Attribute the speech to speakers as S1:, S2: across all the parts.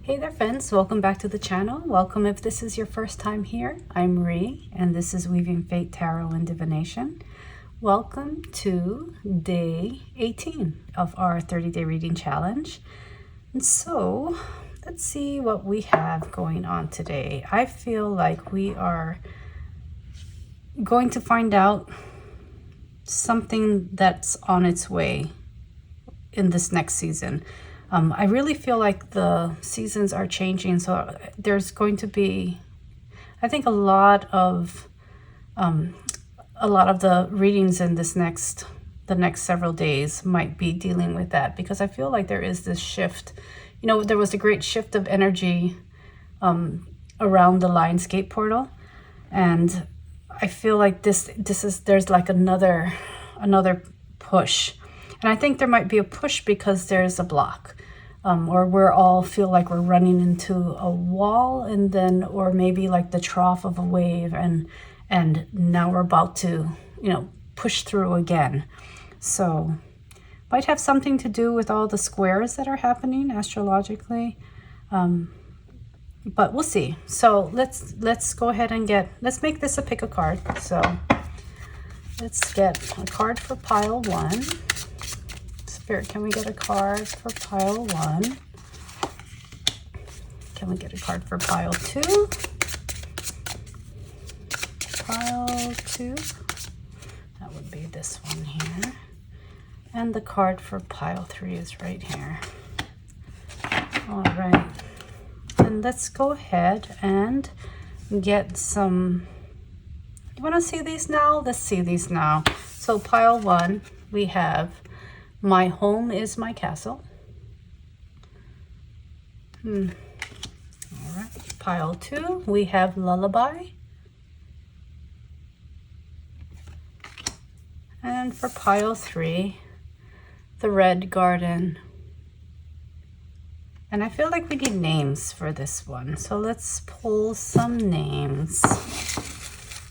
S1: Hey there friends, welcome back to the channel. Welcome if this is your first time here. I'm Ree and this is Weaving Fate Tarot and Divination. Welcome to day 18 of our 30-day reading challenge. And so let's see what we have going on today. I feel like we are going to find out something that's on its way in this next season. I really feel like the seasons are changing, so there's going to be, I think, a lot of the readings in the next several days might be dealing with that, because I feel like there is this shift. You know, there was a great shift of energy around the Lionsgate portal, and I feel like there's like another push. And I think there might be a push because there's a block, or we're all feel like we're running into a wall, and then, or maybe like the trough of a wave, and now we're about to, you know, push through again. So might have something to do with all the squares that are happening astrologically, but we'll see. So let's go ahead and let's make this a pick a card. So let's get a card for pile 1. Spirit, can we get a card for pile 1? Can we get a card for pile 2? Pile 2. That would be this one here. And the card for pile 3 is right here. All right. And let's go ahead and get some. You want to see these now? Let's see these now. So pile 1, we have my home is my castle. All right. Pile 2, we have lullaby. And for pile 3, the red garden. And I feel like we need names for this one. So let's pull some names.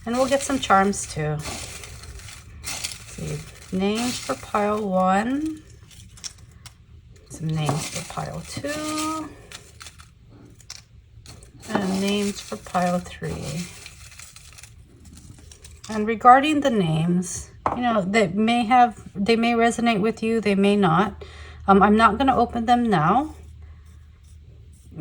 S1: And we'll get some charms too. Let's see. Names for pile 1, some names for pile 2, and names for pile 3. And regarding the names, you know, they may resonate with you, they may not. I'm not going to open them now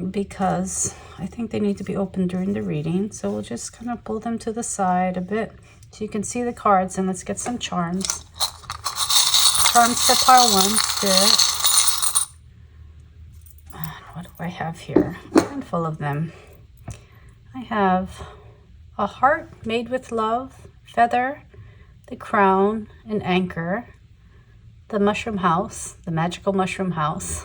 S1: because I think they need to be opened during the reading. So we'll just kind of pull them to the side a bit so you can see the cards, and let's get some charms. Charms for pile 1, Spirit. What do I have here? A handful of them. I have a heart made with love, feather, the crown, an anchor, the mushroom house, the magical mushroom house,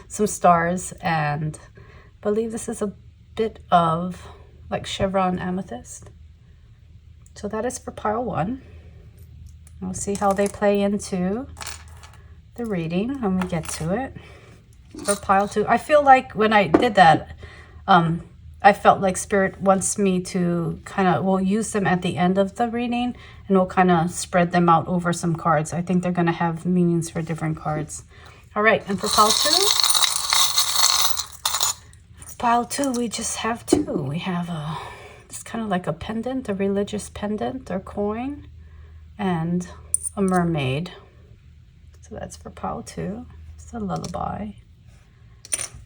S1: some stars, and I believe this is a bit of like chevron amethyst. So that is for pile 1. We'll see how they play into the reading when we get to it. For pile 2, I feel like when I did that, I felt like Spirit wants me to we'll use them at the end of the reading, and we'll kind of spread them out over some cards. I think they're going to have meanings for different cards. All right, and for pile 2, we just have 2. We have it's kind of like a pendant, a religious pendant or coin, and a mermaid. So that's for pile 2. It's a lullaby.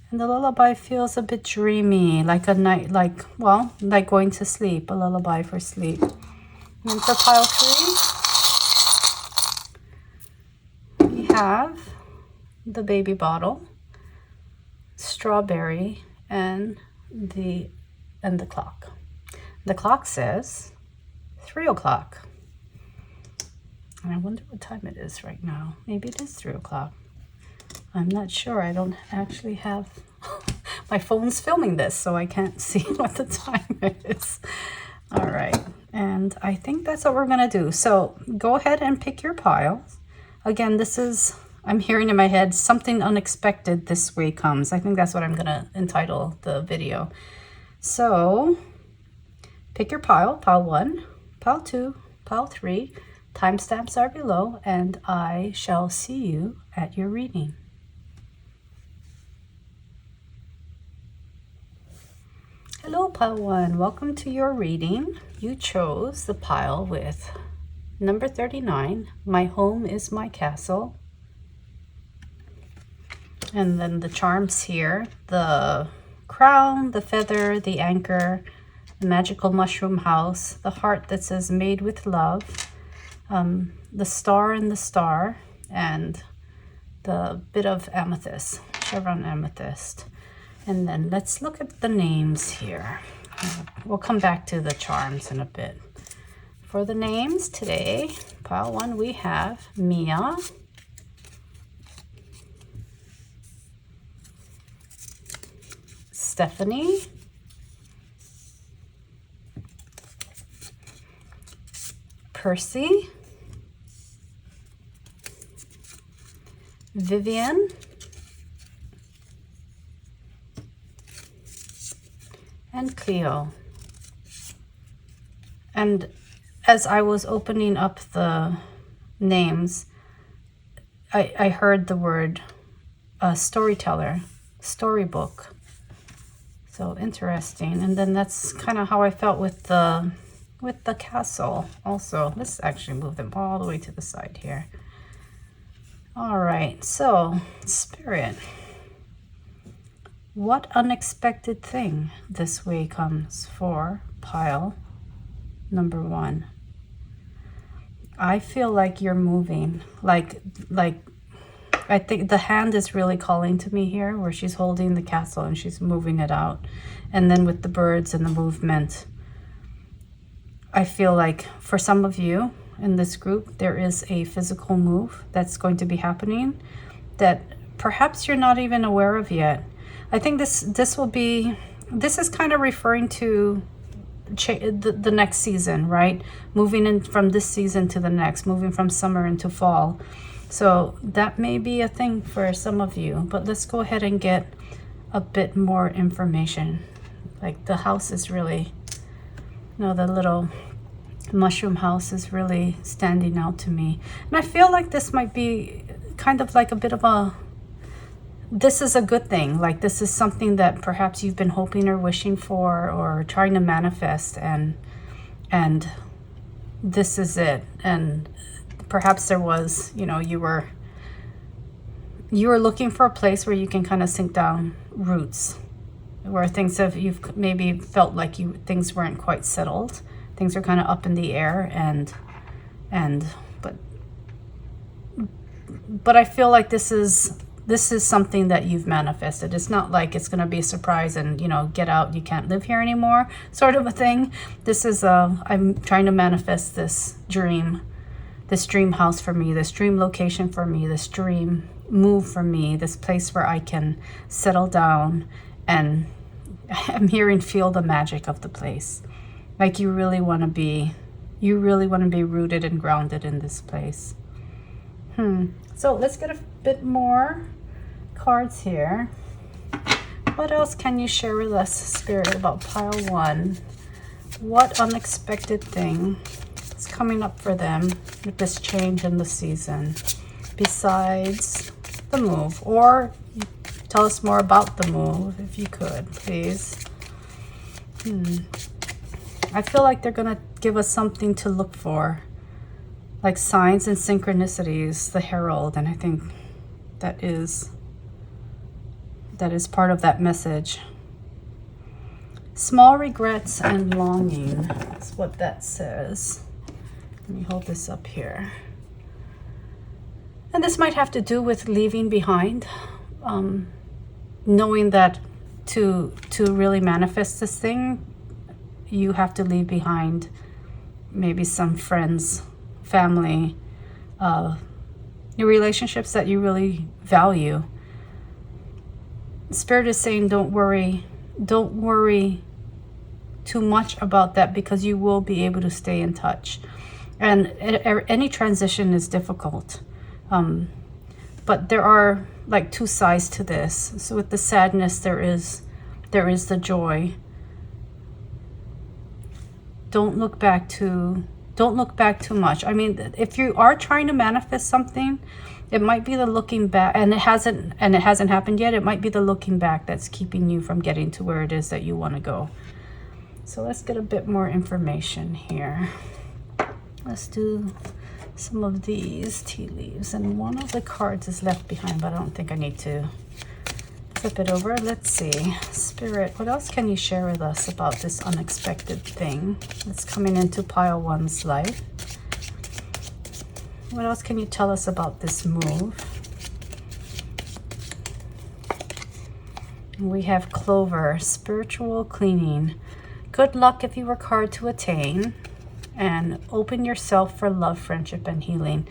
S1: And the lullaby feels a bit dreamy, like a night, like going to sleep, a lullaby for sleep. And for pile 3, we have the baby bottle, strawberry, and the clock. The clock says 3 o'clock. And I wonder what time it is right now. Maybe it is 3 o'clock. I'm not sure. I don't actually have my phone's filming this, so I can't see what the time is. All right. And I think that's what we're going to do. So go ahead and pick your pile. Again, this is, I'm hearing in my head, something unexpected this way comes. I think that's what I'm going to entitle the video. So pick your pile. Pile 1, pile 2, pile 3. Timestamps are below, and I shall see you at your reading. Hello, pile 1. Welcome to your reading. You chose the pile with number 39, My Home is My Castle. And then the charms here, the crown, the feather, the anchor, the magical mushroom house, the heart that says made with love, the star and the star, and the bit of amethyst, chevron amethyst. And then let's look at the names here. We'll come back to the charms in a bit. For the names today, pile 1, we have Mia, Stephanie, Percy, Vivian, and Cleo. And as I was opening up the names, I heard the word storyteller, storybook. So interesting. And then that's kind of how I felt with the castle also. Let's actually move them all the way to the side here. All right, so Spirit, what unexpected thing this way comes for pile number 1? I feel like you're moving, like I think the hand is really calling to me here, where she's holding the castle and she's moving it out. And then with the birds and the movement, I feel like for some of you in this group, there is a physical move that's going to be happening that perhaps you're not even aware of yet. I think this is kind of referring to the next season, right? Moving in from this season to the next, moving from summer into fall. So that may be a thing for some of you, but let's go ahead and get a bit more information. Like the house is really, the little mushroom house is really standing out to me. And I feel like this might be kind of like a bit of this is a good thing. Like this is something that perhaps you've been hoping or wishing for or trying to manifest, and this is it. And perhaps there was, you were looking for a place where you can kind of sink down roots, where you've maybe felt like things weren't quite settled. Things are kind of up in the air, but I feel like this is something that you've manifested. It's not like it's going to be a surprise and, get out, you can't live here anymore sort of a thing. This is I'm trying to manifest this dream house for me, this dream location for me, this dream move for me, this place where I can settle down, and I'm here and feel the magic of the place. Like you really want to be rooted and grounded in this place. So let's get a bit more cards here. What else can you share with us, Spirit, about pile 1? What unexpected thing is coming up for them with this change in the season, besides the move? Or tell us more about the move, if you could, please. I feel like they're going to give us something to look for, like signs and synchronicities, the Herald, and I think that is part of that message. Small regrets and longing, that's what that says. Let me hold this up here. And this might have to do with leaving behind, knowing that to really manifest this thing, you have to leave behind maybe some friends, family, your relationships that you really value. Spirit is saying don't worry too much about that, because you will be able to stay in touch. And any transition is difficult, but there are like two sides to this. So with the sadness, there is the joy. Don't look back too much. I mean, if you are trying to manifest something, it might be the looking back, and it hasn't happened yet. It might be the looking back that's keeping you from getting to where it is that you want to go. So let's get a bit more information here. Let's do some of these tea leaves, and one of the cards is left behind, but I don't think I need to flip it over. Let's see. Spirit, what else can you share with us about this unexpected thing that's coming into pile 1's life? What else can you tell us about this move? We have Clover, spiritual cleaning. Good luck if you work hard to attain, and open yourself for love, friendship, and healing.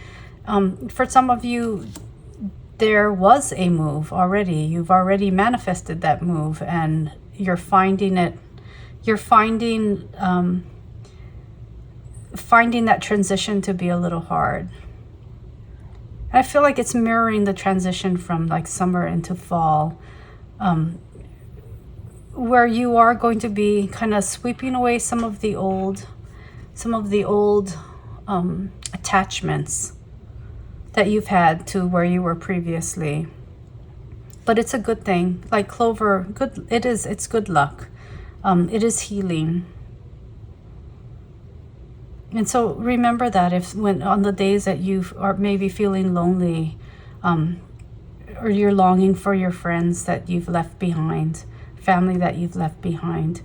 S1: For some of you, there was a move already. You've already manifested that move, and you're finding it. You're finding that transition to be a little hard. I feel like it's mirroring the transition from like summer into fall, where you are going to be kind of sweeping away some of the old attachments that you've had to where you were previously. But it's a good thing. Like Clover, it's good luck. It is healing. And so remember that when on the days that you are maybe feeling lonely, or you're longing for your friends that you've left behind, family that you've left behind,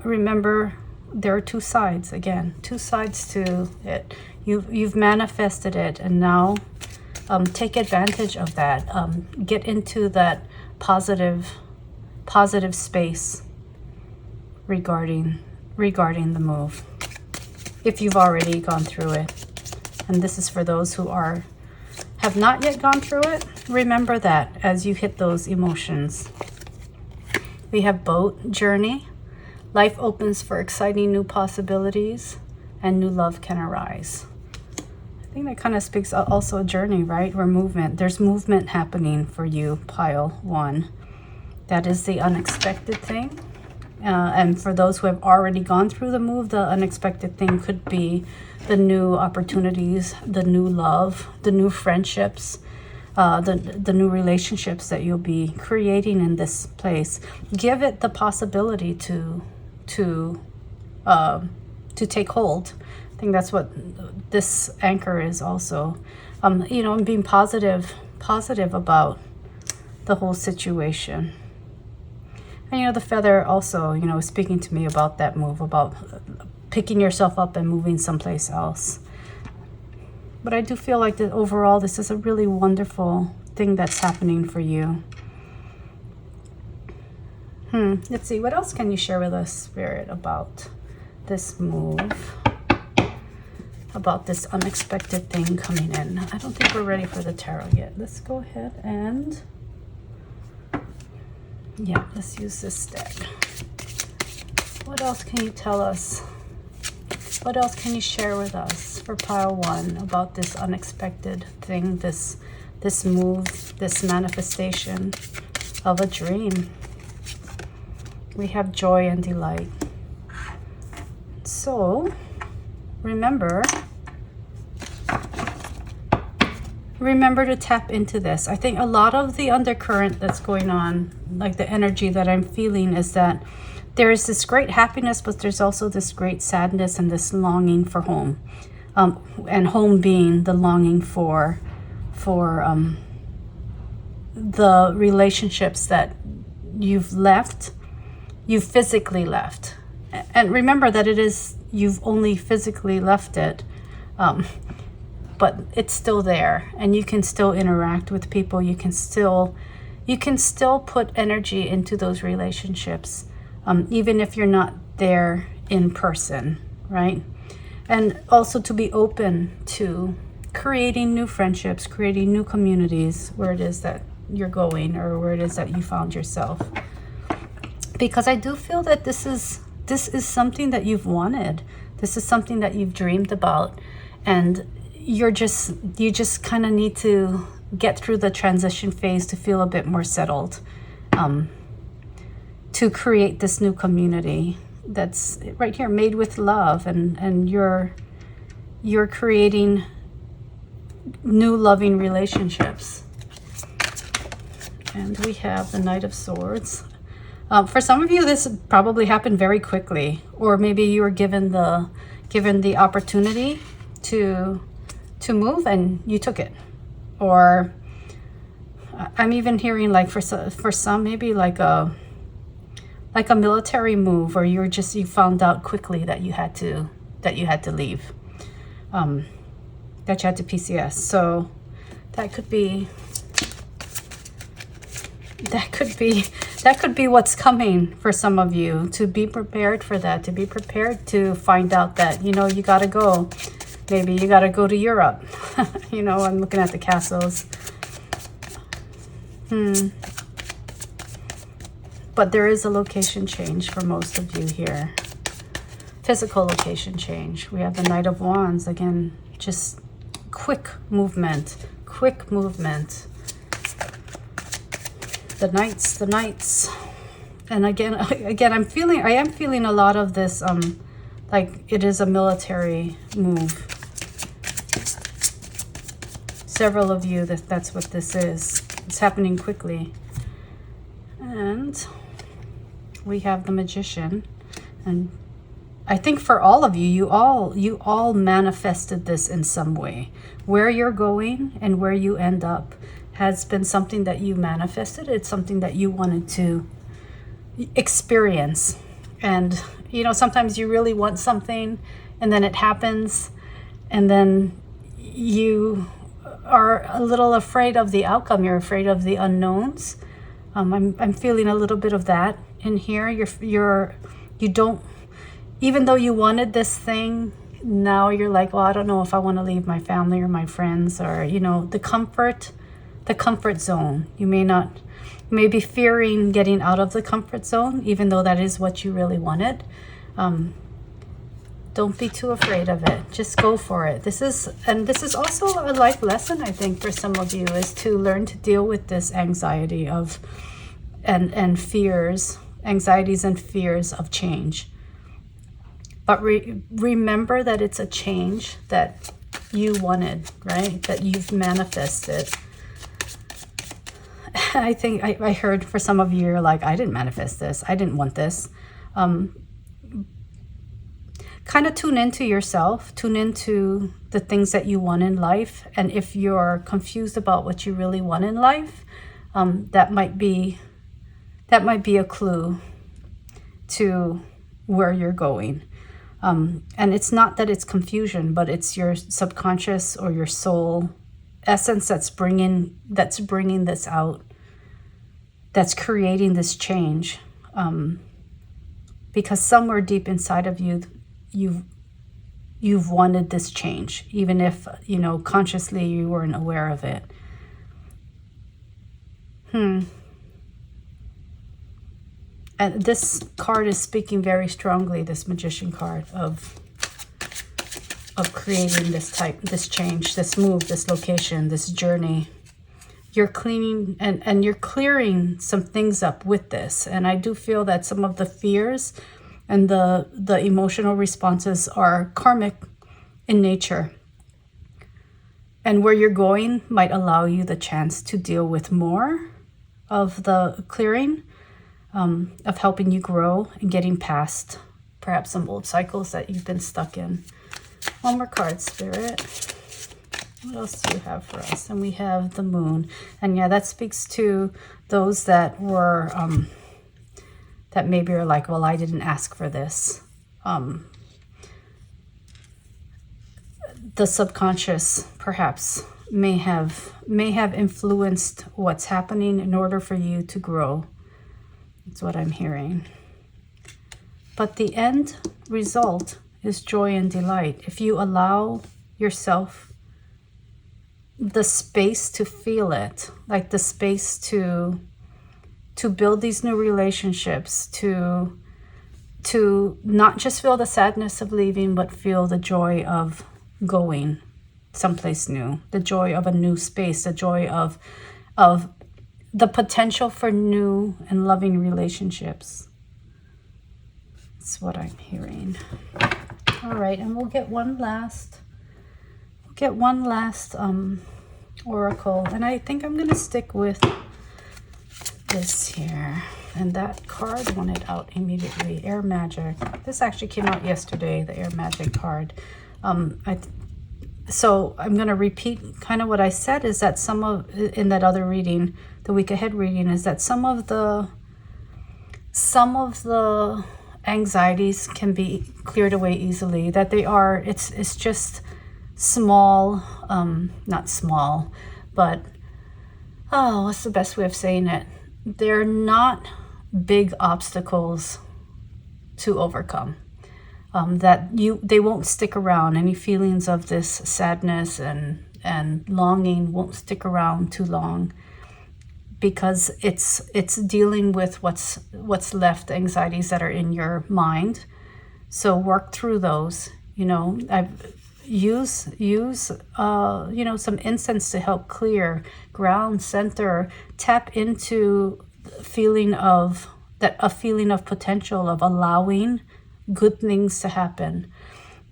S1: remember there are two sides. Again, two sides to it. You've manifested it, and now take advantage of that. Get into that positive space regarding the move, if you've already gone through it. And this is for those who have not yet gone through it. Remember that as you hit those emotions. We have Boat, journey. Life opens for exciting new possibilities, and new love can arise. I think that kind of speaks also a journey, right? Where there's movement happening for you, pile 1. That is the unexpected thing. And for those who have already gone through the move, the unexpected thing could be the new opportunities, the new love, the new friendships, the new relationships that you'll be creating in this place. Give it the possibility to take hold. I think that's what this anchor is also. And being positive about the whole situation. And the feather also, is speaking to me about that move, about picking yourself up and moving someplace else. But I do feel like that overall, this is a really wonderful thing that's happening for you. Let's see, what else can you share with us, Spirit, about this move? About this unexpected thing coming in. I don't think we're ready for the tarot yet. Let's go ahead and... yeah, let's use this deck. What else can you tell us? What else can you share with us for pile 1 about this unexpected thing, this move, this manifestation of a dream? We have joy and delight. So, remember to tap into this. I think a lot of the undercurrent that's going on, like the energy that I'm feeling, is that there is this great happiness, but there's also this great sadness and this longing for home. And home being the longing for the relationships that you've physically left. And remember that you've only physically left it, but it's still there, and you can still interact with people. You can still put energy into those relationships, even if you're not there in person, right? And also to be open to creating new friendships, creating new communities where it is that you're going, or where it is that you found yourself. Because I do feel that this is something that you've wanted. This is something that you've dreamed about, and you just kind of need to get through the transition phase to feel a bit more settled, to create this new community that's right here, made with love, and you're creating new loving relationships. And we have the Knight of Swords. For some of you, this probably happened very quickly, or maybe you were given the opportunity to move and you took it. Or I'm even hearing like for some maybe like a military move, or you found out quickly that you had to leave, that you had to PCS. So that could be what's coming for some of you. To be prepared for that, to be prepared to find out that, you know, you got to go. Maybe you got to go to Europe. You know, I'm looking at the castles. But there is a location change for most of you here. Physical location change. We have the Knight of Wands. Again, just quick movement. Quick movement. The Knights. And again, I am feeling a lot of this, like it is a military move. Several of you, that's what this is. It's happening quickly. And we have the Magician. And I think for all of you, you all manifested this in some way. Where you're going and where you end up has been something that you manifested. It's something that you wanted to experience. And, you know, sometimes you really want something and then it happens and then you are a little afraid of the outcome. You're afraid of the unknowns. I'm feeling a little bit of that in here. You don't, even though you wanted this thing, now you're like, well, I don't know if I want to leave my family or my friends, or, you know, the comfort zone. You may be fearing getting out of the comfort zone, even though that is what you really wanted. Don't be too afraid of it. Just go for it. This is also a life lesson, I think, for some of you, is to learn to deal with this anxiety and fears, anxieties and fears of change. But remember that it's a change that you wanted, right? That you've manifested. I think I heard for some of you, you're like, I didn't manifest this. I didn't want this. Kind of tune into yourself, tune into the things that you want in life. And if you're confused about what you really want in life, that might be a clue to where you're going. And it's not that it's confusion, but it's your subconscious or your soul essence that's bringing this out, that's creating this change. Because somewhere deep inside of you, you've wanted this change, even if, you know, consciously you weren't aware of it. And this card is speaking very strongly, this Magician card, of creating this change, this move, this location, this journey. You're cleaning and you're clearing some things up with this. And I do feel that some of the fears and the emotional responses are karmic in nature. And where you're going might allow you the chance to deal with more of the clearing, of helping you grow and getting past perhaps some old cycles that you've been stuck in. One more card, Spirit. What else do you have for us? And we have the Moon. And yeah, that speaks to those that were... that maybe are like, well, I didn't ask for this. The subconscious perhaps may have influenced what's happening in order for you to grow. That's what I'm hearing. But the end result is joy and delight. If you allow yourself the space to feel it, like the space to build these new relationships, to not just feel the sadness of leaving, but feel the joy of going someplace new, the joy of a new space, the joy of the potential for new and loving relationships. That's what I'm hearing. All right, and we'll get one last oracle, and I think I'm going to stick with this here. and that card wanted out immediately. Air Magic. This actually came out yesterday, the Air Magic card. So I'm going to repeat kind of what I said, is that in that other reading, the week ahead reading, is that some of the anxieties can be cleared away easily, that it's just small, not small, but what's the best way of saying it? They're not big obstacles to overcome. They won't stick around. Any feelings of this sadness and longing won't stick around too long, because it's dealing with what's left, anxieties that are in your mind. So work through those. I've use some incense to help clear, ground, center, tap into a feeling of potential, of allowing good things to happen.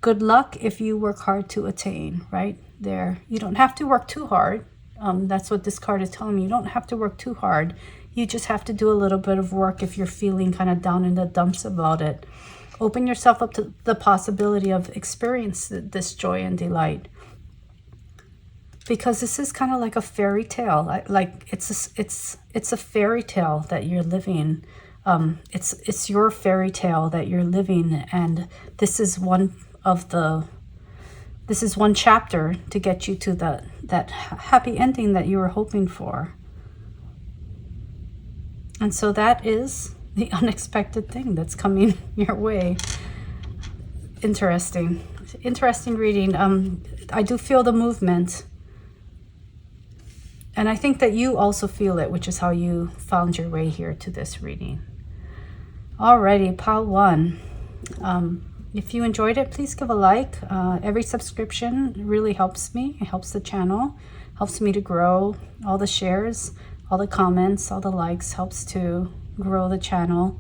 S1: Good luck if you work hard to attain. Right there, you don't have to work too hard. That's what this card is telling me. You don't have to work too hard. You just have to do a little bit of work if you're feeling kind of down in the dumps about it. Open yourself up to the possibility of experiencing this joy and delight, because this is kind of like a fairy tale. It's a fairy tale that you're living. It's your fairy tale that you're living, and this is one chapter to get you to that happy ending that you were hoping for. And so that is the unexpected thing that's coming your way. Interesting reading. I do feel the movement, and I think that you also feel it, which is how you found your way here to this reading. Alrighty, pile 1. If you enjoyed it, please give a like. Every subscription really helps me. It helps the channel, helps me to grow. All the shares, all the comments, all the likes helps to grow the channel.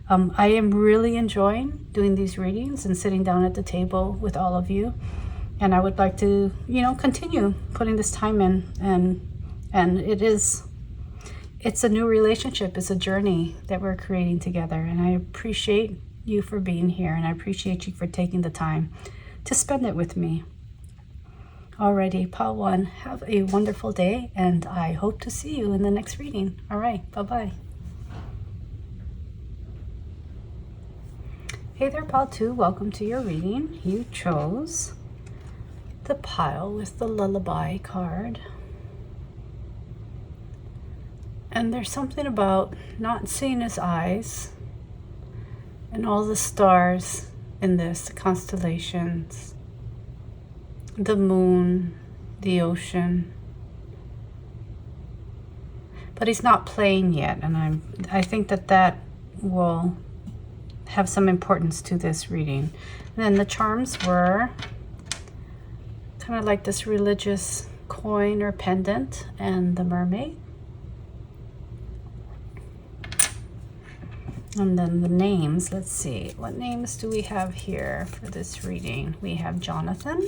S1: I am really enjoying doing these readings and sitting down at the table with all of you, and I would like to continue putting this time in, and it's a new relationship. It's a journey that we're creating together, and I appreciate you for being here, and I appreciate you for taking the time to spend it with me. Alrighty, pile 1, have a wonderful day, and I hope to see you in the next reading. All right, bye-bye. Hey there, pile 2, welcome to your reading. You chose the pile with the lullaby card. And there's something about not seeing his eyes and all the stars in this, the constellations, the moon, the ocean. But he's not playing yet, and I think that will have some importance to this reading. And then the charms were kind of like this religious coin or pendant and the mermaid. And then the names, let's see, what names do we have here for this reading? We have Jonathan,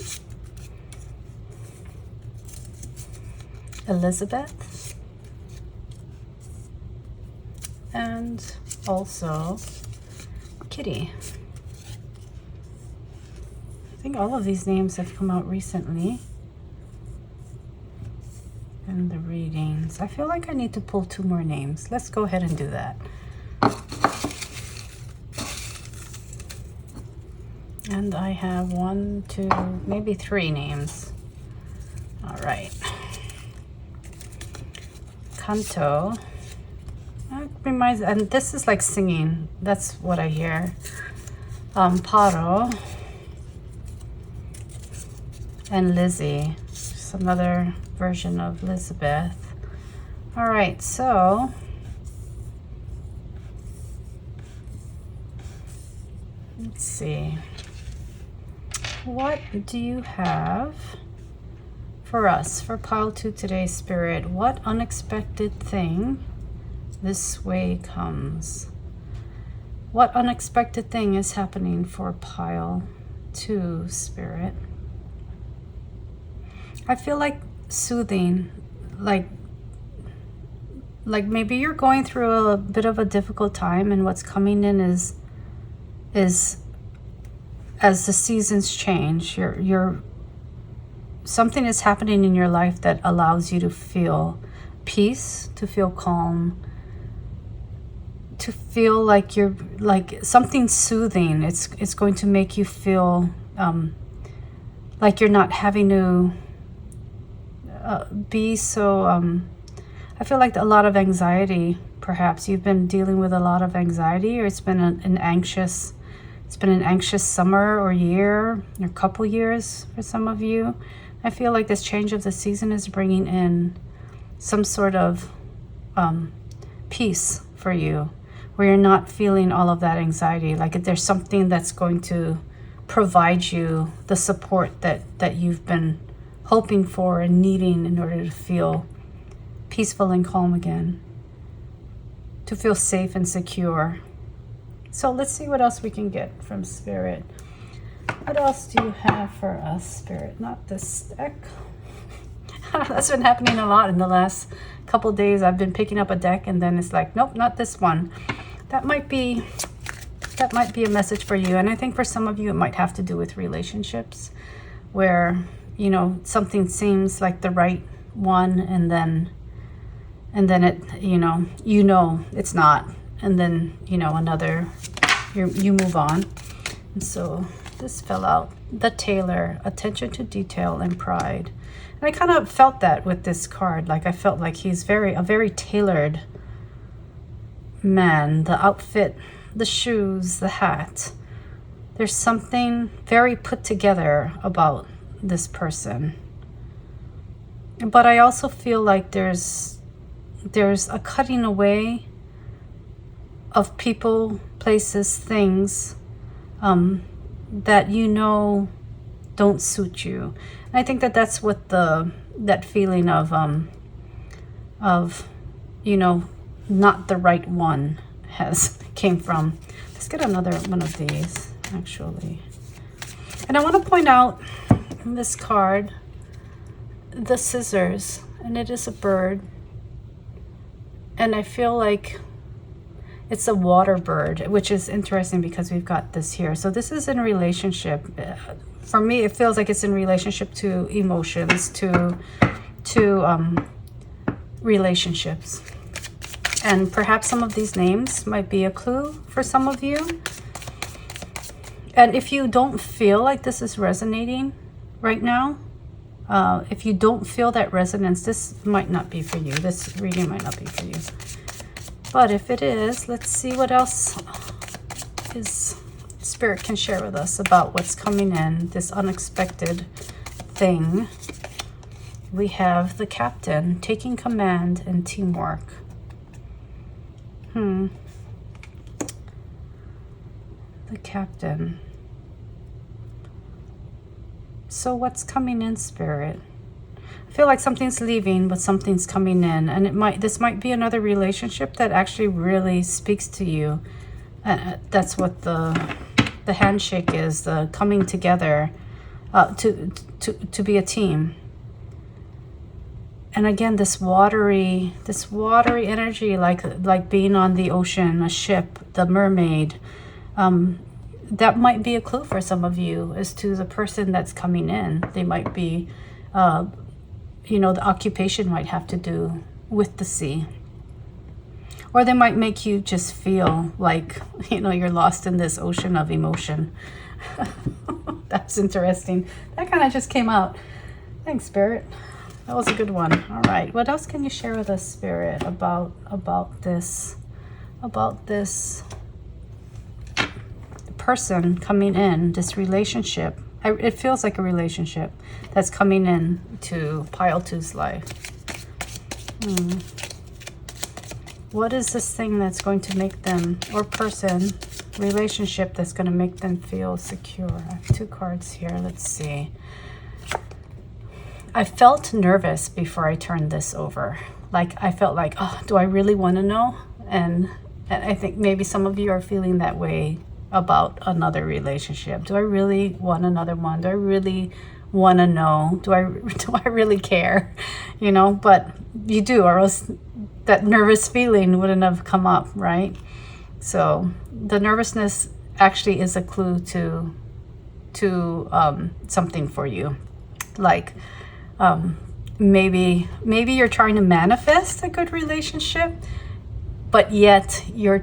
S1: Elizabeth, and also Kitty. I think all of these names have come out recently in the readings. I feel like I need to pull 2 more names. Let's go ahead and do that. And I have 1, 2, maybe 3 names. All right. Canto. That reminds, and this is like singing. That's what I hear. Paro. And Lizzie. Some other version of Elizabeth. All right, so let's see. What do you have for us, for pile 2 today, Spirit? What unexpected thing this way comes? What unexpected thing is happening for pile 2, Spirit? I feel like soothing, like like maybe you're going through a bit of a difficult time, and what's coming in is as the seasons change, you're something is happening in your life that allows you to feel peace, to feel calm, to feel like you're like something soothing. It's going to make you feel like you're not having to be so I feel like a lot of anxiety. Perhaps you've been dealing with a lot of anxiety, or it's been an anxious summer or year or couple years for some of you. I feel like this change of the season is bringing in some sort of peace for you, where you're not feeling all of that anxiety. Like there's something that's going to provide you the support that you've been hoping for and needing in order to feel peaceful and calm again, to feel safe and secure. So let's see what else we can get from Spirit. What else do you have for us, Spirit? Not this deck. That's been happening a lot in the last couple days. I've been picking up a deck and then it's like, nope, not this one. That might be a message for you. And I think for some of you, it might have to do with relationships, where, you know, something seems like the right one, and then it, you know, it's not. And then, you know, another, you move on. And so this fell out. The Tailor, attention to detail and pride. And I kind of felt that with this card. Like I felt like he's a very tailored man. The outfit, the shoes, the hat. There's something very put together about this person. But I also feel like there's a cutting away of people, places, things that you know don't suit you. And I think that's what that feeling of you know, not the right one came from. Let's get another one of these, actually. And I want to point out this card, the scissors, and it is a bird. And I feel like it's a water bird, which is interesting because we've got this here. So this is in a relationship. For me, it feels like it's in relationship to emotions, to relationships. And perhaps some of these names might be a clue for some of you. And if you don't feel like this is resonating right now, if you don't feel that resonance, this might not be for you. This reading might not be for you. But if it is, let's see what else Spirit can share with us about what's coming in, this unexpected thing. We have the Captain, taking command and teamwork. The Captain. So what's coming in, Spirit? I feel like something's leaving, but something's coming in, and this might be another relationship that actually really speaks to you. That's what the handshake is, the coming together to be a team. And again, this watery energy, like being on the ocean, a ship, the mermaid. That might be a clue for some of you as to the person that's coming in. They might be, you know, the occupation might have to do with the sea. Or they might make you just feel like, you know, you're lost in this ocean of emotion. That's interesting. That kind of just came out. Thanks, Spirit. That was a good one. All right. What else can you share with us, Spirit, about this person coming in, this relationship? It feels like a relationship that's coming in to Pile 2's life. What is this thing that's going to make them, or person, relationship that's going to make them feel secure? I have 2 cards here. Let's see. I felt nervous before I turned this over. Like I felt like, oh, do I really want to know? And I think maybe some of you are feeling that way about another relationship. Do I really want another one? Do I really want to know? Do I really care? You know, but you do, or else that nervous feeling wouldn't have come up, right? So the nervousness actually is a clue to something for you. Like maybe you're trying to manifest a good relationship, but yet you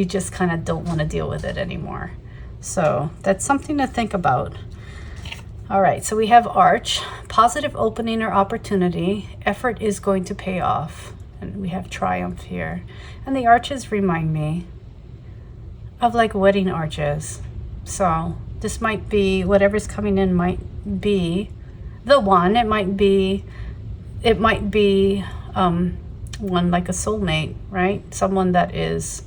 S1: just kind of don't want to deal with it anymore. So that's something to think about. All right, so we have Arch, positive opening or opportunity. Effort is going to pay off. And we have Triumph here. And the arches remind me of like wedding arches. So this might be, whatever's coming in might be the one. It might be one like a soulmate, right? Someone that is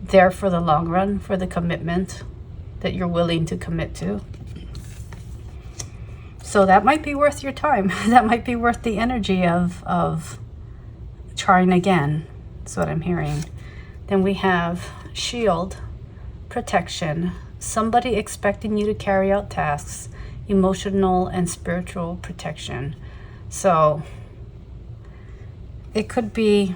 S1: there for the long run, for the commitment that you're willing to commit to. So that might be worth your time. That might be worth the energy of trying again. That's what I'm hearing. Then we have Shield, protection, somebody expecting you to carry out tasks, emotional and spiritual protection. So it could be,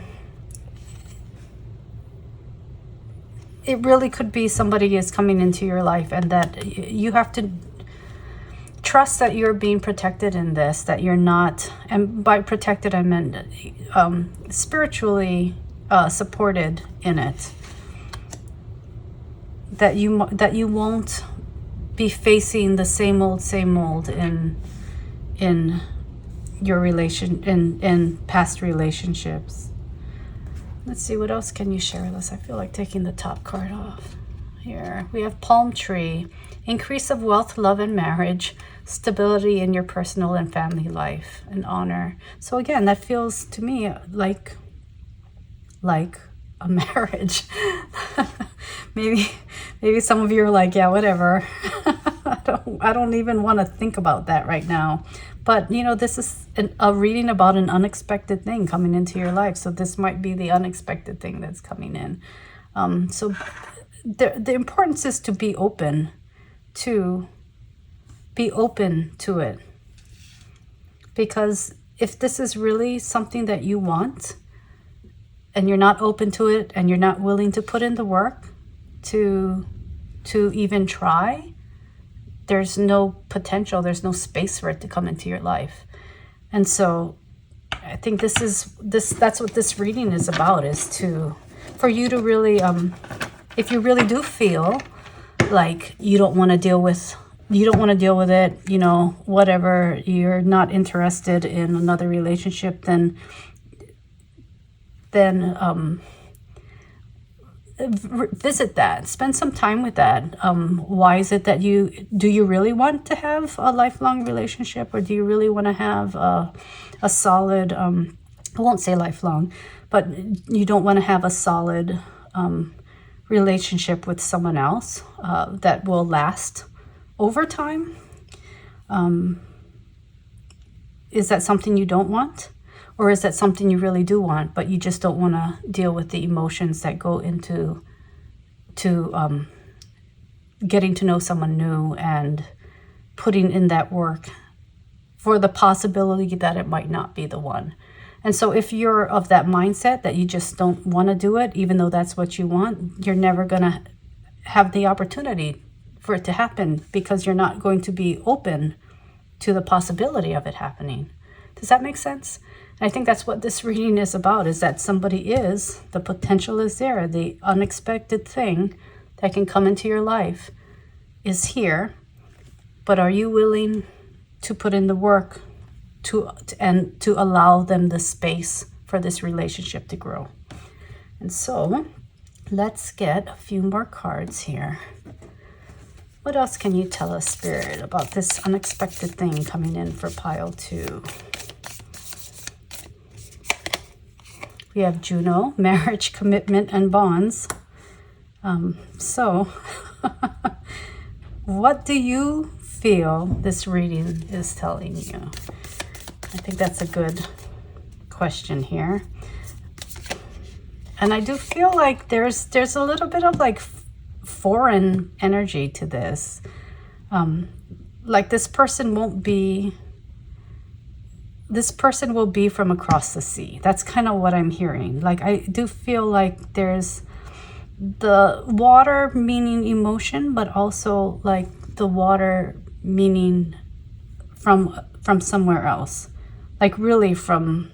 S1: it really could be somebody is coming into your life, and that you have to trust that you're being protected in this, that you're not, and by protected I meant spiritually supported in it, that you won't be facing the same old in your in past relationships. Let's see, what else can you share with us? I feel like taking the top card off here. We have Palm Tree, increase of wealth, love, and marriage, stability in your personal and family life, and honor. So again, that feels to me like a marriage. maybe some of you are like, yeah, whatever. I don't even want to think about that right now. But you know, this is a reading about an unexpected thing coming into your life. So this might be the unexpected thing that's coming in. So the importance is to be open to it, because if this is really something that you want and you're not open to it, and you're not willing to put in the work to even try, there's no potential, there's no space for it to come into your life. And so I think that's what this reading is about, is for you to really, if you really do feel like you don't want to deal with it, you know, whatever, you're not interested in another relationship, then visit that, spend some time with that. Why is it that do you really want to have a lifelong relationship, or do you really want to have a solid, I won't say lifelong, but you don't want to have a solid relationship with someone else that will last over time? Is that something you don't want? Or is that something you really do want, but you just don't want to deal with the emotions that go into getting to know someone new and putting in that work for the possibility that it might not be the one? And so if you're of that mindset that you just don't want to do it, even though that's what you want, you're never going to have the opportunity for it to happen, because you're not going to be open to the possibility of it happening. Does that make sense? I think that's what this reading is about, is that the potential is there. The unexpected thing that can come into your life is here. But are you willing to put in the work to allow them the space for this relationship to grow? And so let's get a few more cards here. What else can you tell us, Spirit, about this unexpected thing coming in for pile 2? We have Juno, marriage, commitment, and bonds. So what do you feel this reading is telling you? I think that's a good question here. And I do feel like there's a little bit of like foreign energy to this. Like this person won't be this person will be from across the sea. That's kind of what I'm hearing. Like, I do feel like there's the water meaning emotion, but also like the water meaning from somewhere else, like really from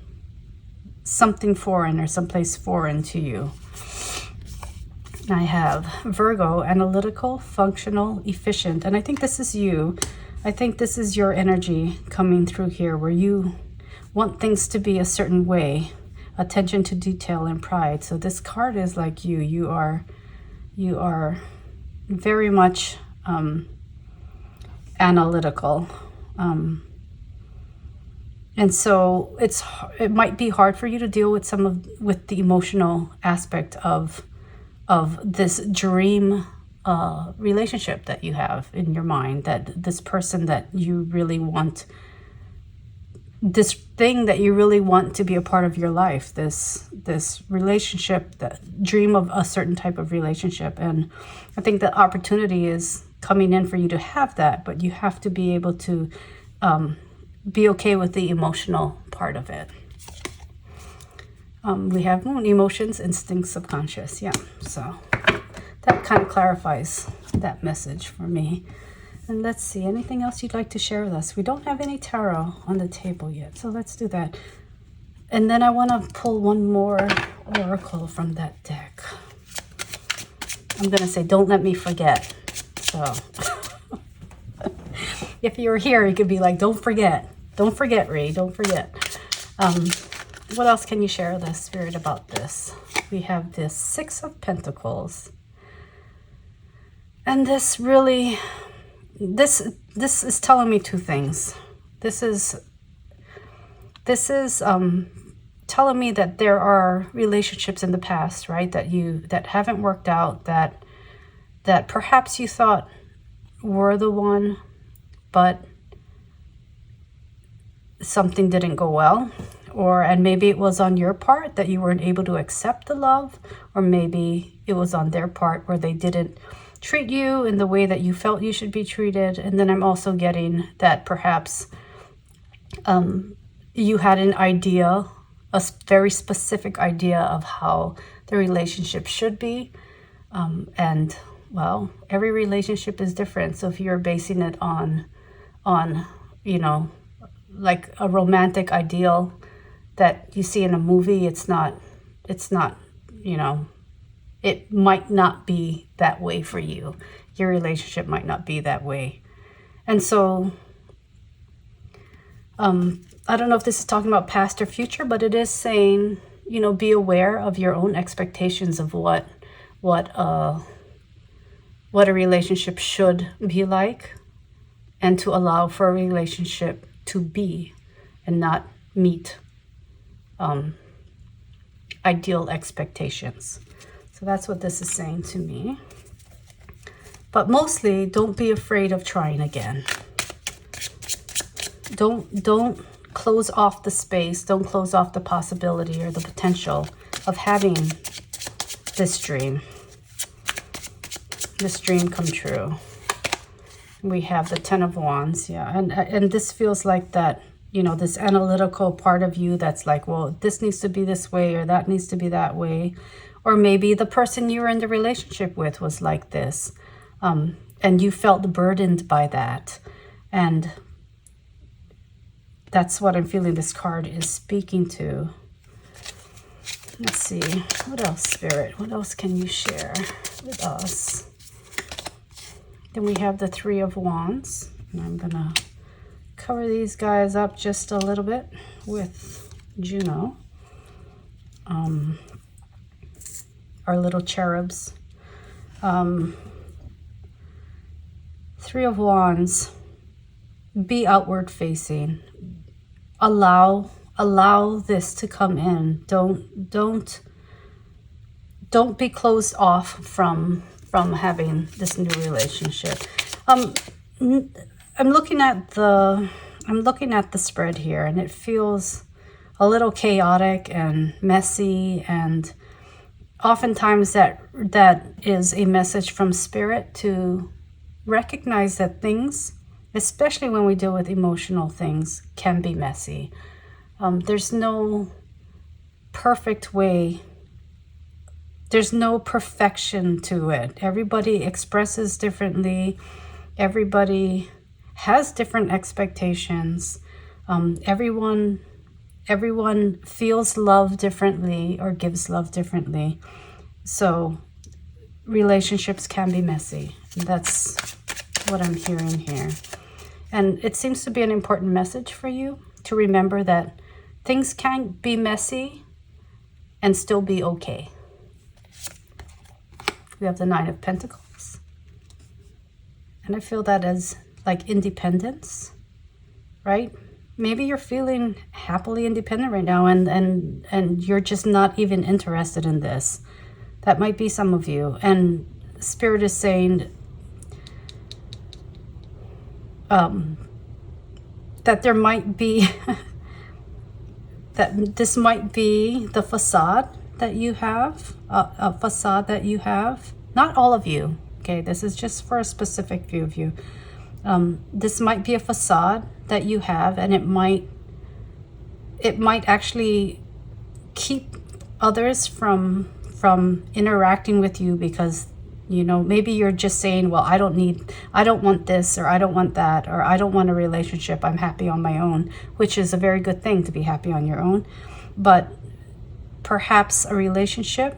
S1: something foreign or someplace foreign to you. I have Virgo, analytical, functional, efficient, and I think this is you. I think this is your energy coming through here, where you want things to be a certain way, attention to detail and pride. So this card is like you. You are very much analytical, and so it might be hard for you to deal with with the emotional aspect of this dream relationship that you have in your mind, that this person that you really want, this thing that you really want to be a part of your life, this relationship, that dream of a certain type of relationship. And I think the opportunity is coming in for you to have that, but you have to be able to be okay with the emotional part of it. We have moon, emotions, instincts, subconscious. Yeah, so that kind of clarifies that message for me. And let's see, anything else you'd like to share with us? We don't have any tarot on the table yet, so let's do that. And then I want to pull one more oracle from that deck. I'm going to say, don't let me forget. So if you were here, you could be like, don't forget. Don't forget, Ree. Don't forget. What else can you share with us, Spirit, about this? We have this Six of Pentacles. And this really, this is telling me two things. This is telling me that there are relationships in the past, right, that haven't worked out, that perhaps you thought were the one, but something didn't go well, and maybe it was on your part that you weren't able to accept the love, or maybe it was on their part where they didn't treat you in the way that you felt you should be treated. And then I'm also getting that perhaps you had an idea, a very specific idea of how the relationship should be. And well, every relationship is different. So if you're basing it on, you know, like a romantic ideal that you see in a movie, it's not, you know, it might not be that way for you. Your relationship might not be that way. And so, I don't know if this is talking about past or future, but it is saying, you know, be aware of your own expectations of what a relationship should be like, and to allow for a relationship to be and not meet ideal expectations. So that's what this is saying to me. But mostly, don't be afraid of trying again. Don't close off the space. Don't close off the possibility or the potential of having this dream come true. We have the Ten of Wands, yeah, and this feels like that, you know, this analytical part of you that's like, well, this needs to be this way or that needs to be that way. Or maybe the person you were in the relationship with was like this, and you felt burdened by that. And that's what I'm feeling this card is speaking to. Let's see, what else, Spirit? What else can you share with us? Then we have the Three of Wands, and I'm gonna cover these guys up just a little bit with Juno. Our little cherubs. Three of Wands, be outward facing. Allow this to come in. Don't be closed off from having this new relationship. I'm looking at the spread here, and it feels a little chaotic and messy, and oftentimes that is a message from Spirit to recognize that things, especially when we deal with emotional things, can be messy. There's no perfect way. There's no perfection to it. Everybody expresses differently. Everybody has different expectations. Everyone feels love differently or gives love differently. So relationships can be messy. That's what I'm hearing here. And it seems to be an important message for you to remember that things can be messy and still be okay. We have the Nine of Pentacles. And I feel that as like independence, right? Maybe you're feeling happily independent right now and you're just not even interested in this. That might be some of you. And Spirit is saying that there might be, that this might be the facade that you have, a facade that you have. Not all of you, okay? This is just for a specific few of you. This might be a facade that you have, and it might actually keep others from interacting with you because, you know, maybe you're just saying, well, I don't want this, or I don't want that, or I don't want a relationship. I'm happy on my own, which is a very good thing to be happy on your own. But perhaps a relationship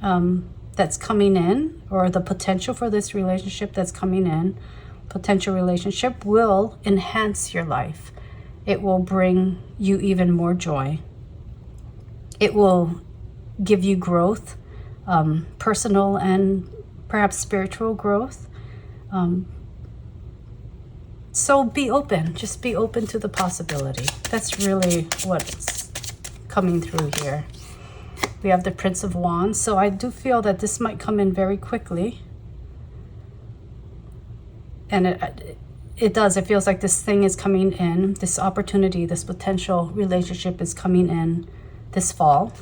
S1: that's coming in, or the potential for this relationship that's coming in, potential relationship will enhance your life. It will bring you even more joy. It will give you growth, personal and perhaps spiritual growth. So be open. Just be open to the possibility. That's really what's coming through here. We have the Prince of Wands. So I do feel that this might come in very quickly. And it does. It feels like this thing is coming in. This opportunity, this potential relationship is coming in this fall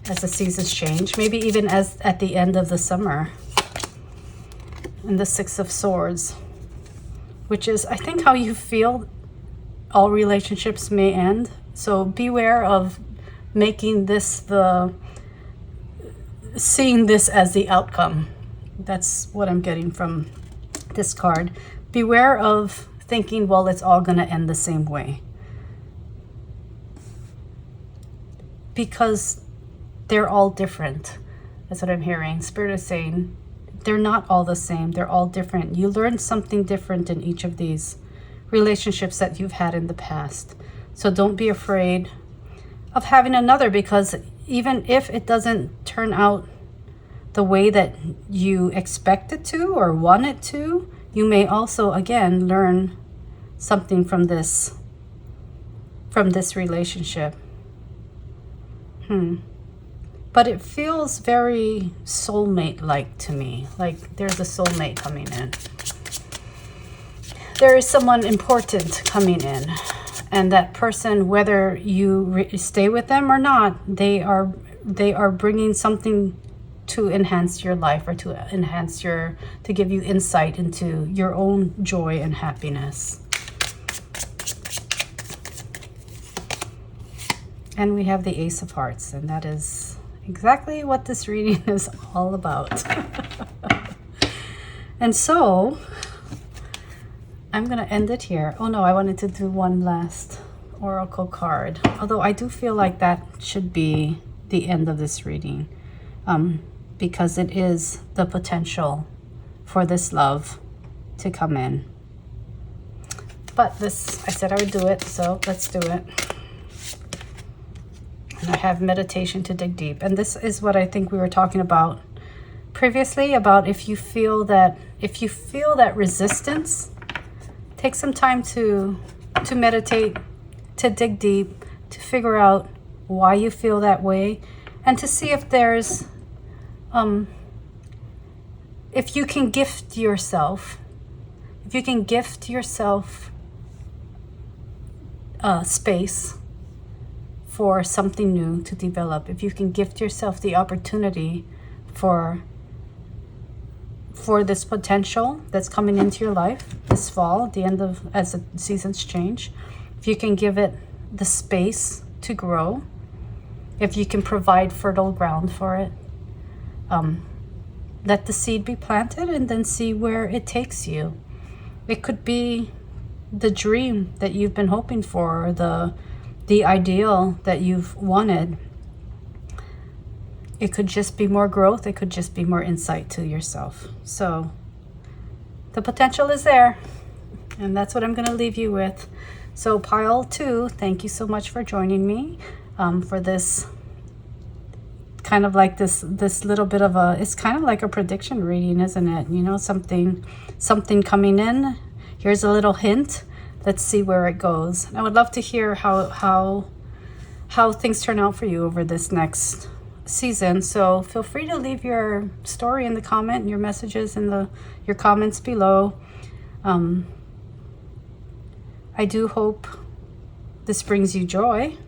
S1: as the seasons change. Maybe even as at the end of the summer. And the Six of Swords, which is, I think, how you feel all relationships may end. So beware of making this seeing this as the outcome. That's what I'm getting from this card. Beware of thinking, well, it's all going to end the same way. Because they're all different. That's what I'm hearing. Spirit is saying they're not all the same. They're all different. You learn something different in each of these relationships that you've had in the past. So don't be afraid of having another, because even if it doesn't turn out the way that you expect it to or want it to, you may also, again, learn something from this relationship. But it feels very soulmate-like to me. Like there's a soulmate coming in. There is someone important coming in. And that person, whether you stay with them or not, they are bringing something to enhance your life, or to give you insight into your own joy and happiness. And we have the Ace of Hearts, and that is exactly what this reading is all about. And so I'm going to end it here. Oh no, I wanted to do one last oracle card. Although I do feel like that should be the end of this reading. Because it is the potential for this love to come in. But this, I said I would do it, so let's do it. And I have meditation to dig deep. And this is what I think we were talking about previously, about if you feel that resistance, take some time to meditate, to dig deep, to figure out why you feel that way, and to see if there's if you can gift yourself space for something new to develop, if you can gift yourself the opportunity for this potential that's coming into your life this fall, at the end of, as the seasons change, if you can give it the space to grow, if you can provide fertile ground for it, let the seed be planted and then see where it takes you. It could be the dream that you've been hoping for, or the ideal that you've wanted. It could just be more growth. It could just be more insight to yourself. So the potential is there, and that's what I'm going to leave you with. So pile 2, thank you so much for joining me for this kind of like this little bit of a, it's kind of like a prediction reading, isn't it? You know, something coming in. Here's a little hint. Let's see where it goes. I would love to hear how things turn out for you over this next season. So feel free to leave your story in the comment and your messages in your comments below. I do hope this brings you joy.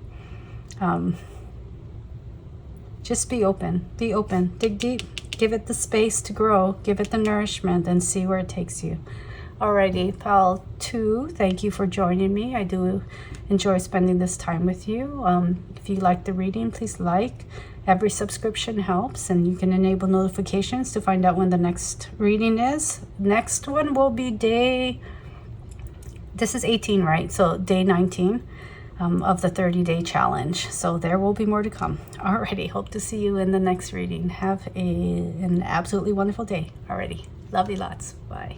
S1: Just be open, dig deep, give it the space to grow, give it the nourishment, and see where it takes you. Alrighty, pal 2, thank you for joining me. I do enjoy spending this time with you. If you like the reading, please like. Every subscription helps, and you can enable notifications to find out when the next reading is. Next one will be this is 18, right? So day 19 of the 30-day challenge. So there will be more to come. Alrighty, hope to see you in the next reading. Have an absolutely wonderful day. Alrighty, love you lots. Bye.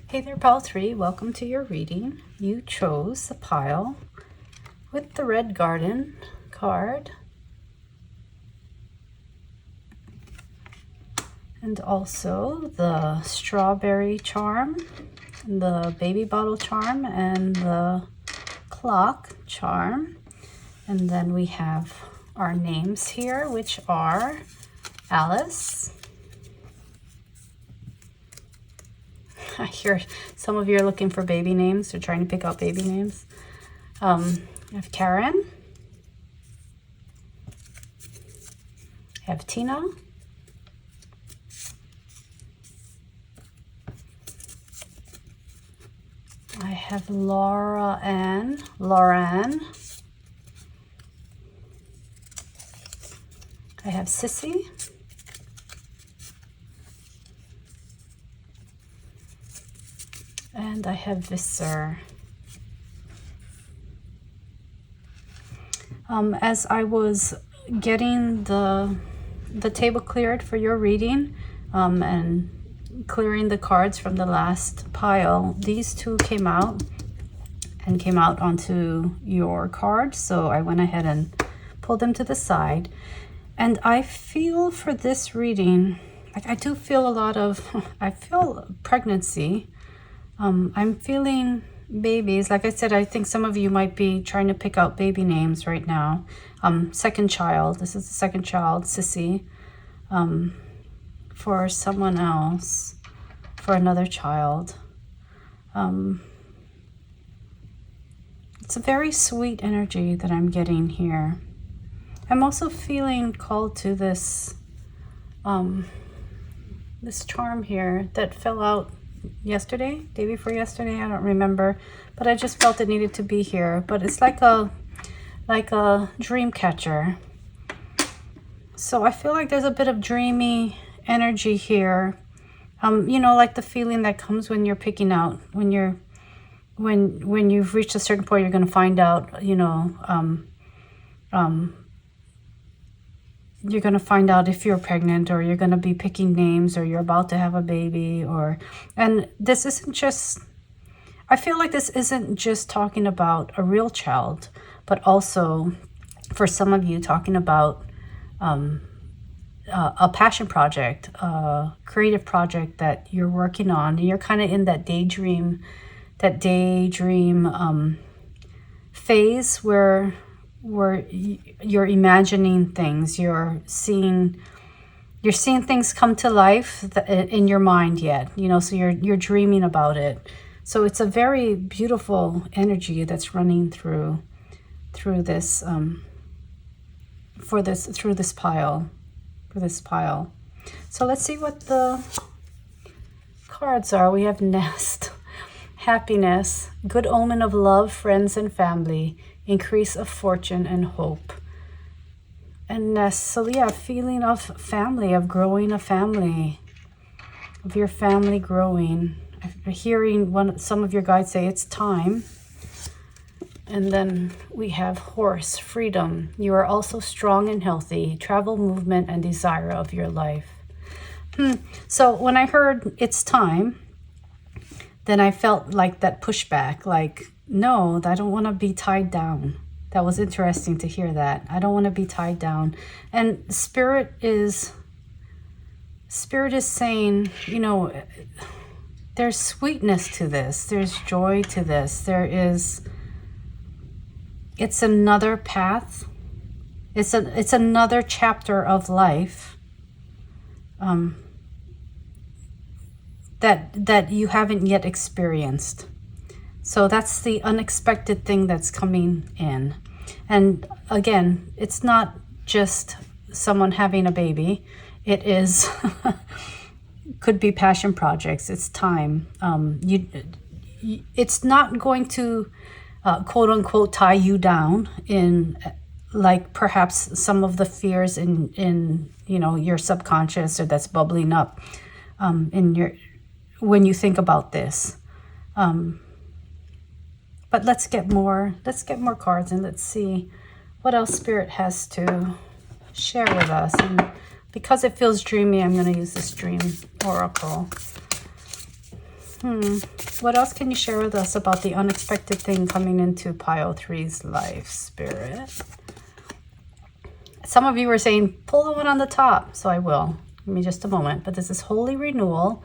S1: Hey there, pile 3. Welcome to your reading. You chose the pile with the red garden card, and also the strawberry charm, the baby bottle charm, and the clock charm. And then we have our names here, which are Alice. I hear some of you are looking for baby names. They're trying to pick out baby names. I have Karen. I have Tina. I have Lauren. I have Sissy. And I have Visser. As I was getting the table cleared for your reading and clearing the cards from the last pile, these two came out onto your card. So I went ahead and pulled them to the side. And I feel for this reading, like I do feel I feel pregnancy. I'm feeling babies. Like I said, I think some of you might be trying to pick out baby names right now. Second child. This is the second child, Sissy. For someone else, for another child. It's a very sweet energy that I'm getting here. I'm also feeling called to this this charm here that fell out yesterday, day before yesterday, I don't remember, but I just felt it needed to be here. But it's like a dream catcher. So I feel like there's a bit of dreamy energy here. You know, like the feeling that comes when you're picking out, when you've reached a certain point, you're going to find out, you know, you're going to find out if you're pregnant, or you're going to be picking names, or you're about to have a baby, and this isn't just, I feel like this isn't just talking about a real child, but also for some of you talking about a passion project, a creative project that you're working on. You're kind of in that daydream phase where you're imagining things, you're seeing things come to life in your mind yet, you know, so you're dreaming about it. So it's a very beautiful energy that's running through this through this pile. So let's see what the cards are. We have Nest. happiness, good omen of love, friends, and family, increase of fortune and hope. And so yeah, feeling of family, of growing a family, of your family growing. I'm hearing some of your guides say it's time. And then we have horse, freedom. You are also strong and healthy, travel, movement, and desire of your life. So when I heard it's time, then I felt like that pushback, like, no, I don't want to be tied down. That was interesting to hear that. I don't want to be tied down. And Spirit is saying, you know, there's sweetness to this. There's joy to this. It's another path. It's another chapter of life that you haven't yet experienced. So that's the unexpected thing that's coming in. And again, it's not just someone having a baby. It is, could be passion projects. It's time. It's not going to, quote unquote, tie you down in like perhaps some of the fears in you know, your subconscious, or that's bubbling up in your, when you think about this. But let's get more cards, and let's see what else Spirit has to share with us. And because it feels dreamy, I'm going to use this dream oracle. What else can you share with us about the unexpected thing coming into Pile 3's life, Spirit? Some of you were saying, pull the one on the top, so I will. Give me just a moment. But this is holy renewal,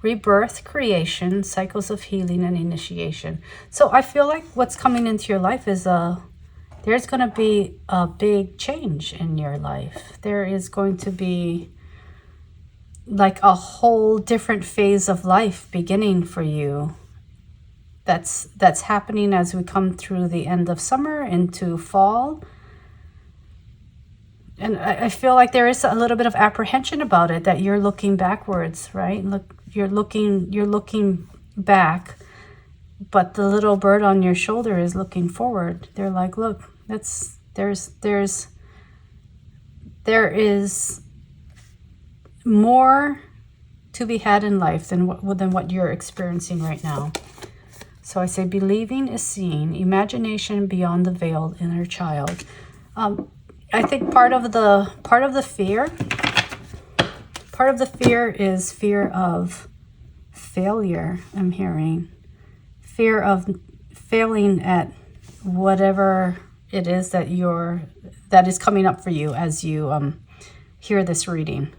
S1: rebirth, creation, cycles of healing, and initiation. So I feel like what's coming into your life is there's going to be a big change in your life. There is going to be like a whole different phase of life beginning for you. That's happening as we come through the end of summer into fall. And I feel like there is a little bit of apprehension about it, that you're looking backwards, right? Look, you're looking back, but the little bird on your shoulder is looking forward. They're like, look, there is more to be had in life than what you're experiencing right now. So I say, believing is seeing, imagination beyond the veiled inner child. I think part of the fear is fear of failure. I'm hearing fear of failing at whatever it is that is coming up for you as you hear this reading.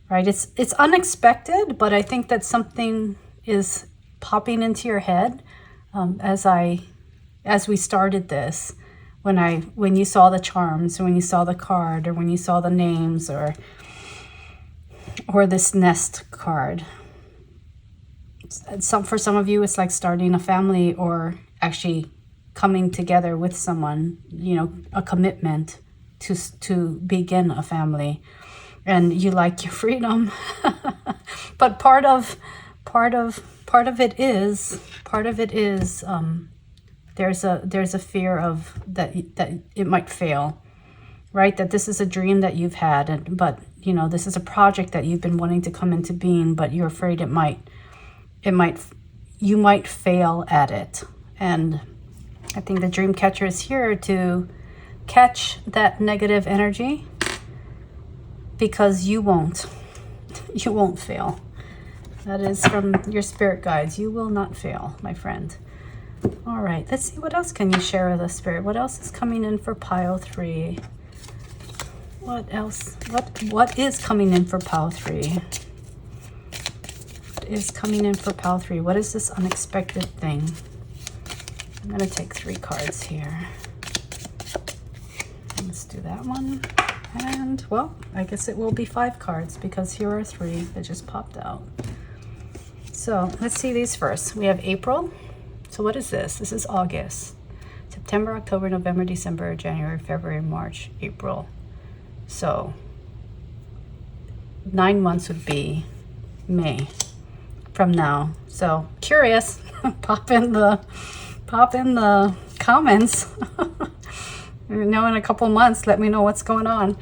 S1: Right? It's unexpected, but I think that something is popping into your head as we started this. When you saw the charms, or when you saw the card, or when you saw the names, or this nest card. For some of you, it's like starting a family, or actually coming together with someone, you know, a commitment to begin a family. And you like your freedom. But part of it is there's a fear of that it might fail, right? That this is a dream that you've had, but you know, this is a project that you've been wanting to come into being, but you're afraid you might fail at it. And I think the dream catcher is here to catch that negative energy, because you won't fail. That is from your spirit guides. You will not fail, my friend. All right, let's see, what else can you share with us, Spirit? What else is coming in for Pile 3? What else? What is coming in for Pile 3? What is coming in for Pile 3? What is this unexpected thing? I'm going to take 3 cards here. Let's do that one. And, well, I guess it will be 5 cards, because here are 3 that just popped out. So let's see these first. We have April. So what is this? This is August. September, October, November, December, January, February, March, April. So 9 months would be May. from now. So curious, pop in the comments. You know, in a couple months, let me know what's going on.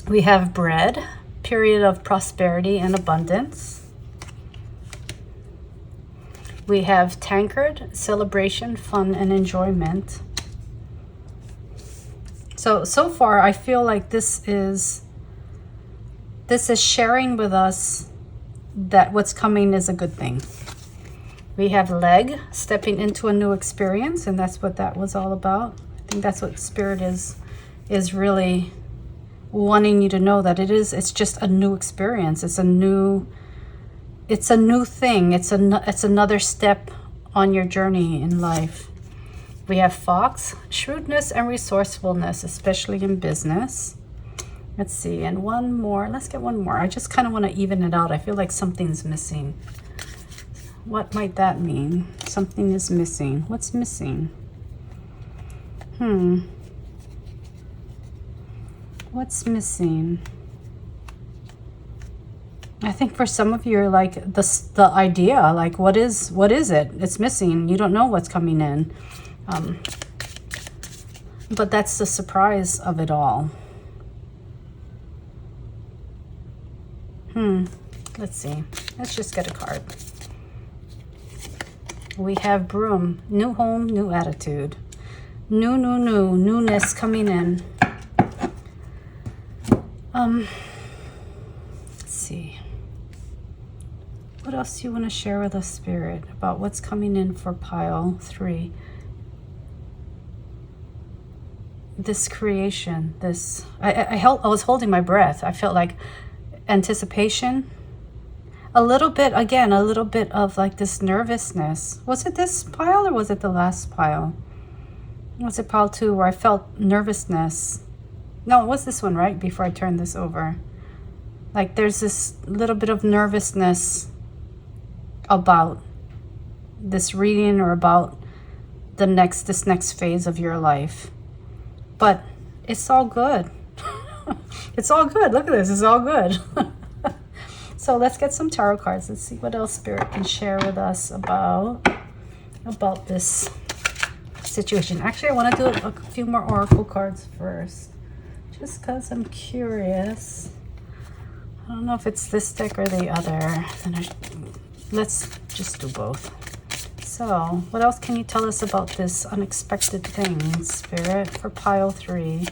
S1: We have bread, period of prosperity and abundance. We have tankard, celebration, fun, and enjoyment. So far, I feel like this is sharing with us that what's coming is a good thing. We have leg, stepping into a new experience, and that's what that was all about. I think that's what Spirit is really wanting you to know, that it's just a new experience. It's a new thing. It's another step on your journey in life. We have fox, shrewdness and resourcefulness, especially in business. Let's see, and one more. Let's get one more. I just kind of want to even it out. I feel like something's missing. What might that mean? Something is missing. What's missing? What's missing? I think for some of you, you're like the idea, like what is it? It's missing. You don't know what's coming in. But that's the surprise of it all. Let's see. Let's just get a card. We have broom, new home, new attitude. Newness coming in. Let's see. What else do you want to share with us, Spirit, about what's coming in for pile 3? This creation, this, I was holding my breath. I felt like anticipation, a little bit of like this nervousness. Was it this pile or was it the last pile? Was it pile 2 where I felt nervousness? No, it was this one, right? Before I turned this over. Like there's this little bit of nervousness about this reading or about this next phase of your life. But it's all good. It's all good. Look at this. It's all good. So let's get some tarot cards. Let's see what else Spirit can share with us about this situation. Actually, I want to do a few more oracle cards first, just because I'm curious. I don't know if it's this deck or the other. Let's just do both. So, what else can you tell us about this unexpected thing, Spirit, for pile 3?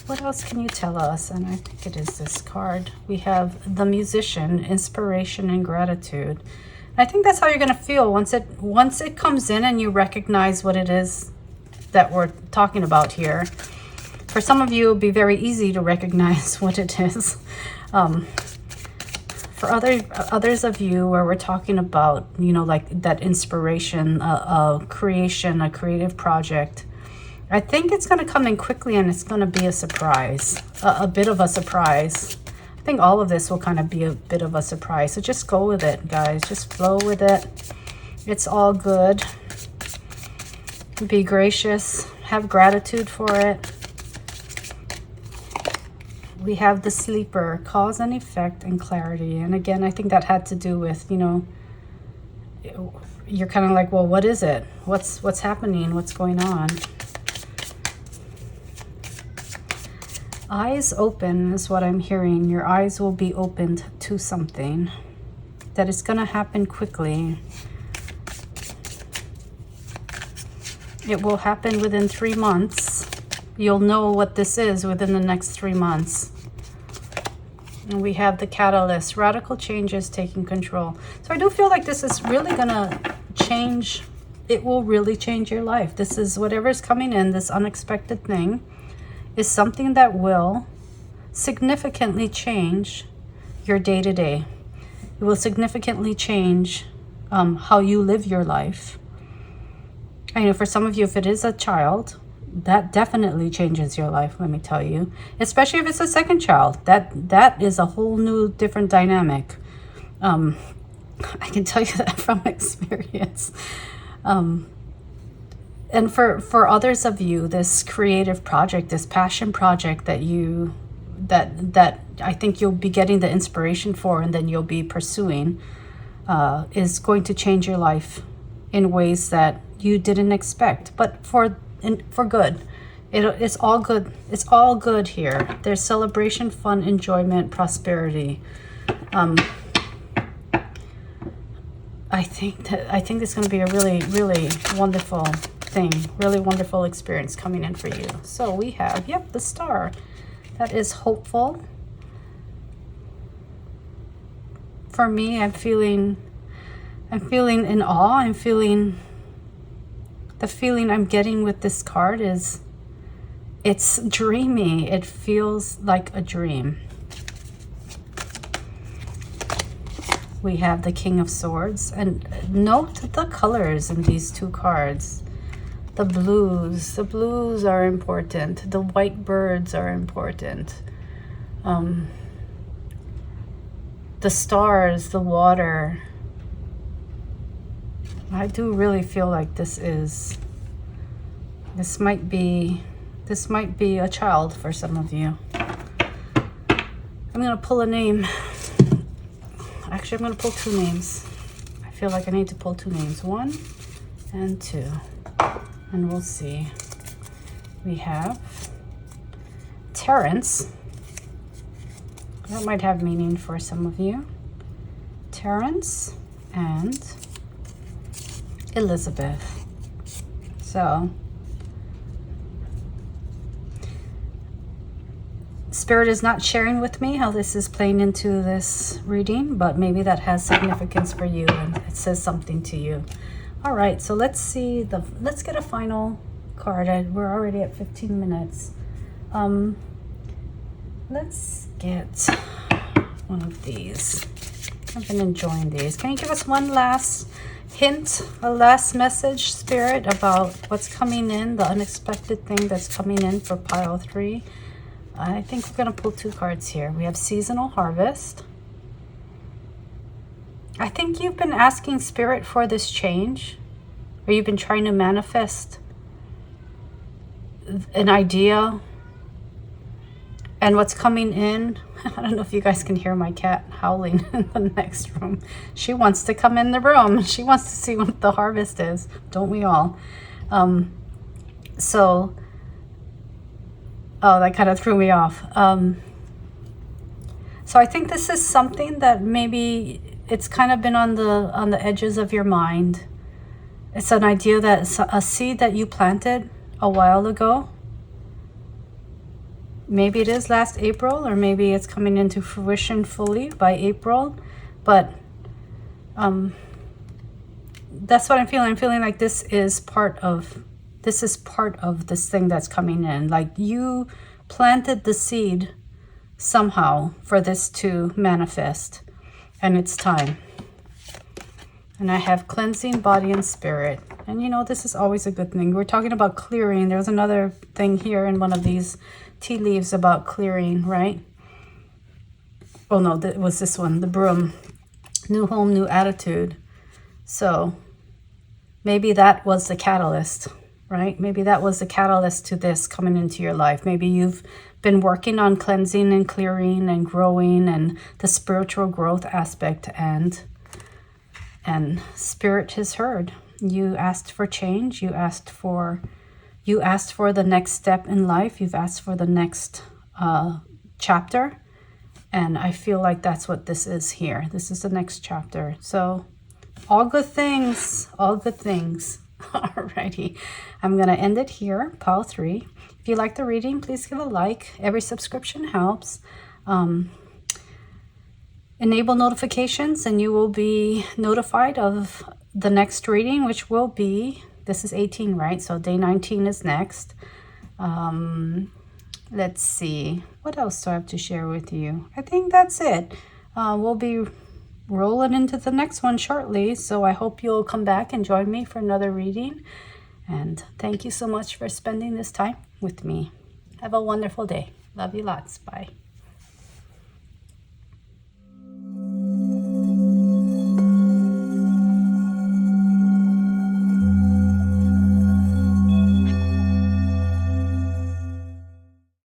S1: What else can you tell us? And I think it is this card. We have the Musician, inspiration and gratitude. I think that's how you're going to feel once it comes in and you recognize what it is that we're talking about here. For some of you, it'll be very easy to recognize what it is. For others of you, where we're talking about, you know, like that inspiration, a creation, a creative project, I think it's going to come in quickly and it's going to be a surprise, a bit of a surprise. I think all of this will kind of be a bit of a surprise. So just go with it, guys. Just flow with it. It's all good. Be gracious. Have gratitude for it. We have the Sleeper, cause and effect and clarity. And again, I think that had to do with, you know, you're kind of like, well, what is it? What's happening? What's going on? Eyes open is what I'm hearing. Your eyes will be opened to something. That is going to happen quickly. It will happen within 3 months. You'll know what this is within the next 3 months. And we have the Catalyst, radical changes taking control. So I do feel like this is really going to change. It will really change your life. This is whatever's coming in, this unexpected thing, is something that will significantly change your day-to-day. It will significantly change how you live your life. I know for some of you, if it is a child, that definitely changes your life, let me tell you. Especially if it's a second child. That is a whole new different dynamic. I can tell you that from experience. And for others of you, this creative project, this passion project that I think you'll be getting the inspiration for and then you'll be pursuing. is going to change your life in ways that you didn't expect, but for good. It's all good. It's all good here. There's celebration, fun, enjoyment, prosperity. I think it's going to be a really, really wonderful thing, really wonderful experience coming in for you. So we have, yep, the star. That is hopeful. For me, I'm feeling in awe. I'm feeling, the feeling I'm getting with this card is, it's dreamy. It feels like a dream. We have the King of Swords, and note the colors in these two cards. The blues are important. The white birds are important. The stars, the water. I do really feel like this might be a child for some of you. I'm gonna pull a name. Actually, I'm gonna pull two names. I feel like I need to pull two names, 1 and 2, and we'll see. We have Terrence. That might have meaning for some of you. Terrence and Elizabeth. So Spirit is not sharing with me how this is playing into this reading, but maybe that has significance for you and it says something to you. All right, so let's see let's get a final card. We're already at 15 minutes. Let's get one of these. I've been enjoying these. Can you give us one last hint, a last message, Spirit, about what's coming in, the unexpected thing that's coming in for pile 3? I think we're going to pull 2 cards here. We have Seasonal Harvest. I think you've been asking Spirit for this change, or you've been trying to manifest an idea. And what's coming in, I don't know if you guys can hear my cat howling in the next room. She wants to come in the room. She wants to see what the harvest is. Don't we all? Oh, that kind of threw me off. So I think this is something that maybe it's kind of been on the edges of your mind. It's an idea that's a seed that you planted a while ago. Maybe it is last April, or maybe it's coming into fruition fully by April. But that's what I'm feeling. I'm feeling like this is part of this thing that's coming in. Like you planted the seed somehow for this to manifest, and it's time. And I have cleansing body and spirit. And you know, this is always a good thing. We're talking about clearing. There's another thing here in one of these tea leaves about clearing, right? Oh no, it was this one, the broom. New home, new attitude. So maybe that was the catalyst, right? Maybe that was the catalyst to this coming into your life. Maybe you've been working on cleansing and clearing and growing and the spiritual growth aspect, and Spirit has heard. You asked for change. You asked for the next step in life. You've asked for the next chapter. And I feel like that's what this is here. This is the next chapter. So all good things, all good things. Alrighty, I'm going to end it here, pile 3. If you like the reading, please give a like. Every subscription helps. Enable notifications and you will be notified of the next reading, which will be, this is 18, right? So day 19 is next. Let's see, what else do I have to share with you? I think that's it. We'll be rolling into the next one shortly, so I hope you'll come back and join me for another reading. And thank you so much for spending this time with me. Have a wonderful day. Love you lots. Bye.